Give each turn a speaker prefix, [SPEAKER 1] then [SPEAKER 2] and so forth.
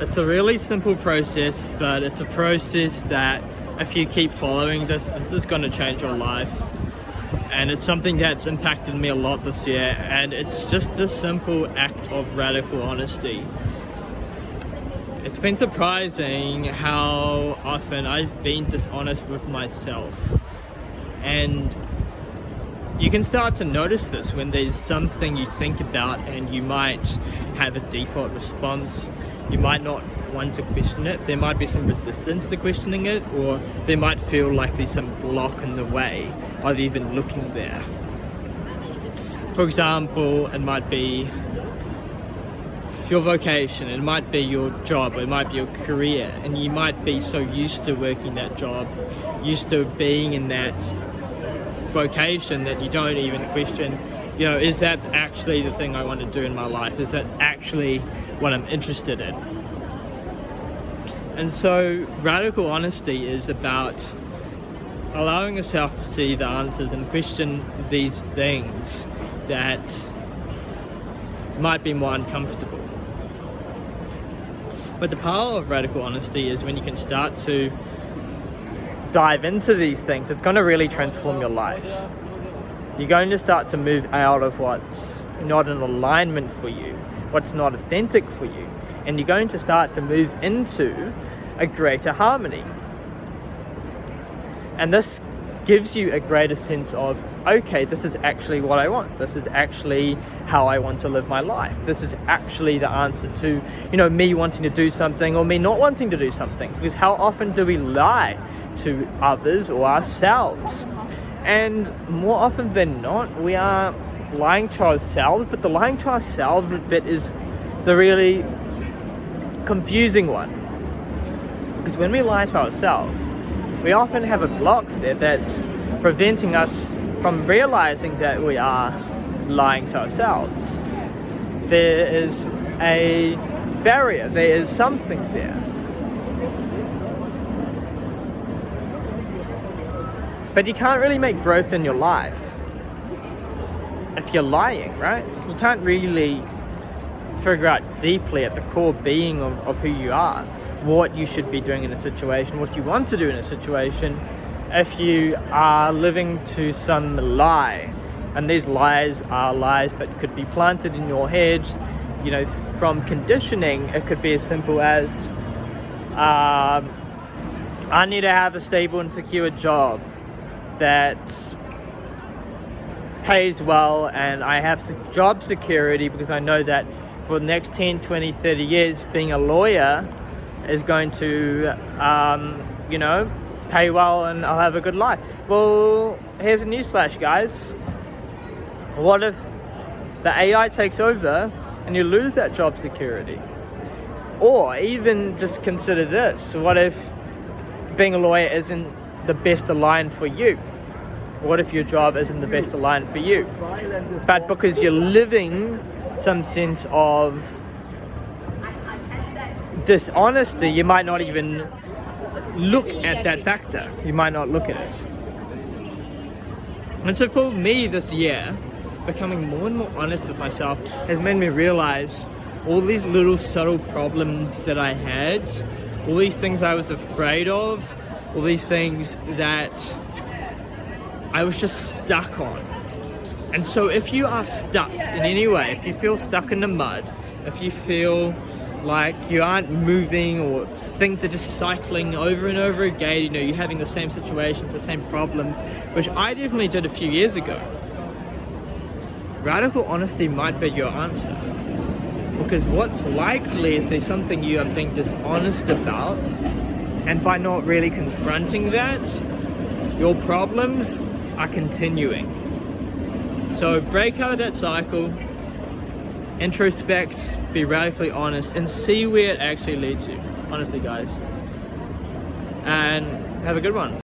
[SPEAKER 1] It's a really simple process, but it's a process that if you keep following this is going to change your life. And it's something that's impacted me a lot this year, and it's just this simple act of radical honesty. It's been surprising how often I've been dishonest with myself, and you can start to notice this when there's something you think about and you might have a default response. You might not want to question it. There might be some resistance to questioning it, or there might feel like there's some block in the way of even looking there. For example, it might be your vocation, it might be your job, it might be your career, and you might be so used to working that job, used to being in that vocation, that you don't even question, is that actually the thing I want to do in my life? Is that actually what I'm interested in? And so radical honesty is about allowing yourself to see the answers and question these things that might be more uncomfortable. But the power of radical honesty is when you can start to dive into these things, it's going to really transform your life. You're going to start to move out of what's not in alignment for you, what's not authentic for you, and you're going to start to move into a greater harmony. And this gives you a greater sense of, okay, this is actually what I want. This is actually how I want to live my life. This is actually the answer to, me wanting to do something or me not wanting to do something. Because how often do we lie to others or ourselves? And more often than not, we are lying to ourselves, but the lying to ourselves bit is the really confusing one. Because when we lie to ourselves, we often have a block there that's preventing us from realizing that we are lying to ourselves. There is a barrier, there is something there. But you can't really make growth in your life if you're lying, right? You can't really figure out deeply at the core being of who you are, what you should be doing in a situation, what you want to do in a situation, if you are living to some lie. And these lies are lies that could be planted in your head, from conditioning. It could be as simple as, I need to have a stable and secure job that pays well, and I have job security because I know that for the next 10, 20, 30 years, being a lawyer is going to, pay well and I'll have a good life. Well, here's a newsflash, guys. What if the AI takes over and you lose that job security? Or even just consider this. What if being a lawyer isn't the best aligned for you? What if your job isn't the best aligned for you? But because you're living some sense of dishonesty, you might not even look at that factor. You might not look at it. And so for me this year, becoming more and more honest with myself has made me realize all these little subtle problems that I had, all these things I was afraid of, all these things that I was just stuck on. And so if you are stuck in any way, if you feel stuck in the mud, if you feel like you aren't moving or things are just cycling over and over again, you're having the same situations, the same problems, which I definitely did a few years ago, radical honesty might be your answer. Because what's likely is there's something you are being dishonest about, and by not really confronting that, your problems are continuing. So break out of that cycle, introspect, be radically honest, and see where it actually leads you. Honestly, guys. And have a good one.